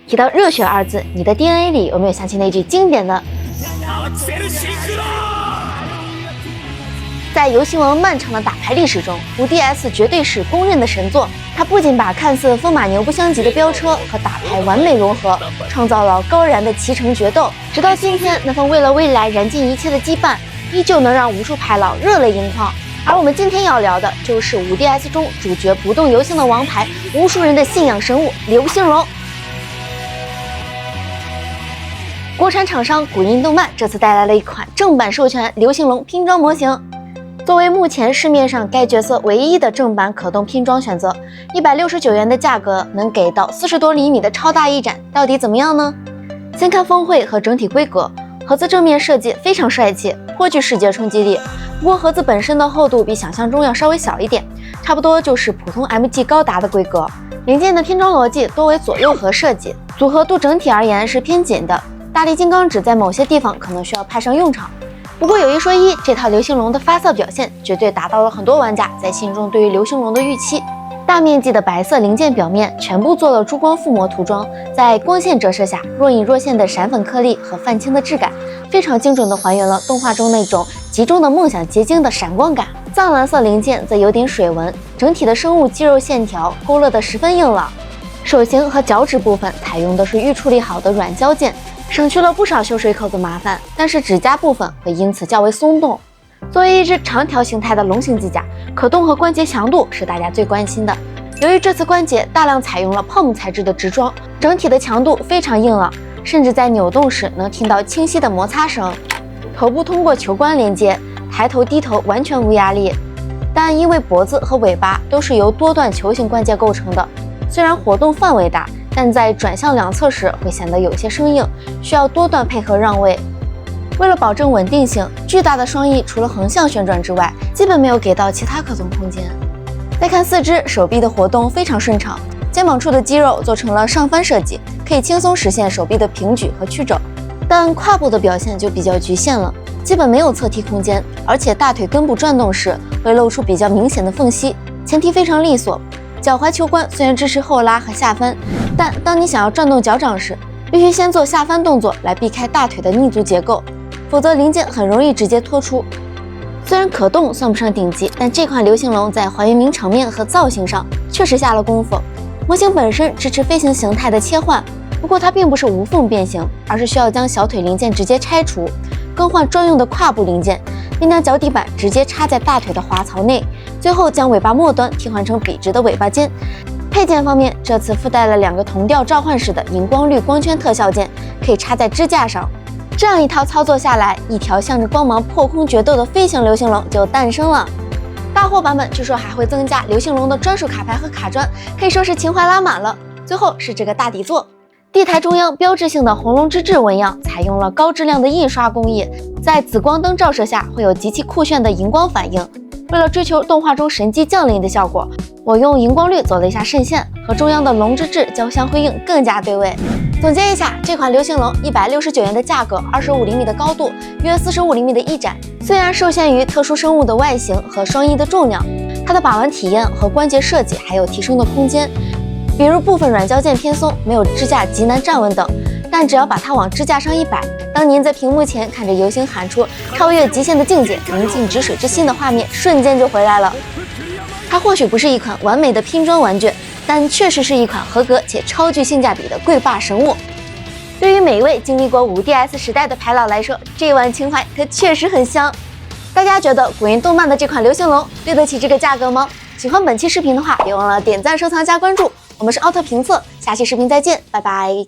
提到热血二字，你的 DNA 裡有沒有想起那句經典的？在遊戲王漫長的打牌歷史中，5DS 絕對是公認的神作。它不僅把看似風馬牛不相及的飆車和打牌完美融合，創造了高燃的騎乘決鬥。直到今天，那份為了未來燃盡一切的羈絆，依舊能讓無數牌佬熱淚盈眶。而我們今天要聊的就是 5DS 中主角不動遊行的王牌，無數人的信仰神物流星龍。國產廠商古印动漫這次帶來了一款正版授權流星龍拼裝模型。作為目前市面上該角色唯一的正版可动拼装選擇，169元的價格能給到40多厘米的超大翼展，到底怎麼樣呢？先看峰繪和整體規格，盒子正面設計非常帥氣，頗具視覺衝擊力。不過盒子本身的厚度比想象中要稍微小一點，差不多就是普通 MG 高達的規格。零件的拼裝邏輯多為左右盒設計，組合度整體而言是偏緊的，大力金剛指在某些地方可能需要派上用场。不過有一说一，这套流星龙的發色表現絕對達到了很多玩家在心中對於流星龍的預期。大面積的白色零件表面全部做了珠光覆膜塗裝，在光線折射下若隱若現的閃粉顆粒和泛青的質感，非常精準地還原了動畫中那種集中的夢想結晶的閃光感。藏藍色零件則有點水紋，整體的生物肌肉線條勾勒得十分硬朗。手型和腳趾部分採用的是預處理好的軟膠件，省去了不少修水口的麻煩，但是指甲部分會因此較為鬆動。作為一隻長條形態的龍形機甲，可動和關節強度是大家最關心的。由於這次關節大量採用了POM材質的直裝，整體的強度非常硬朗，甚至在扭動時能聽到清晰的摩擦聲。頭部通過球冠連接，抬頭低頭完全無壓力。但因為脖子和尾巴都是由多段球形關節構成的，雖然活動範圍大，但在轉向兩側時會顯得有些生硬，需要多段配合讓位。為了保證穩定性，巨大的雙翼除了橫向旋轉之外，基本沒有給到其他可動空間。再看四肢，手臂的活動非常順暢，肩膀處的肌肉做成了上翻設計，可以輕鬆實現手臂的平舉和曲肘。但胯部的表現就比較局限了，基本沒有側踢空間，而且大腿根部轉動時會露出比較明顯的縫隙，前踢非常利索。腳踝球冠雖然支持後拉和下翻，但當你想要轉動腳掌時，必須先做下翻動作來避開大腿的逆足結構，否則零件很容易直接脫出。雖然可動算不上頂級，但這款流星龍在還原名場面和造型上確實下了功夫。模型本身支持飛行形態的切換，不過它並不是無縫變形，而是需要將小腿零件直接拆除，更換專用的胯部零件，并将脚底板直接插在大腿的滑槽內，最後將尾巴末端替換成筆直的尾巴尖。配件方面，這次附帶了2個同調召喚式的熒光綠光圈特效件，可以插在支架上。這樣一套操作下來，一條向着光芒破空決鬥的飛行流星龍就誕生了。大貨版本據說還會增加流星龍的專屬卡牌和卡磚，可以說是情懷拉滿了。最後是這個大底座，地台中央標誌性的紅龍之治紋樣採用了高質量的印刷工藝，在紫光燈照射下會有極其酷炫的熒光反應。為了追求動畫中神機降臨的效果，我用熒光綠做了一下滲線，和中央的龍之治交相輝映，更加对味。總結一下，這款流星龍169元的價格，25厘米的高度，約45厘米的翼展。雖然受限於特殊生物的外形和雙翼的重量，它的把玩體驗和關節設計還有提升的空間，比如部分軟膠件偏鬆，沒有支架極難站穩等。但只要把它往支架上一擺，當您在屏幕前看着遊星喊出超越極限的境界，寧靜止水之心的畫面，瞬間就回來了。它或許不是一款完美的拼裝玩具，但確實是一款合格且超具性價比的貴霸神物。對於每一位經歷過5DS 時代的牌佬來說，這碗情懷可確實很香。大家覺得古印動漫的這款流星龍對得起這個價格嗎？喜歡本期視頻的話，別忘了點讚、收藏、加關注。我們是奧特評測，下期視頻再見，拜拜。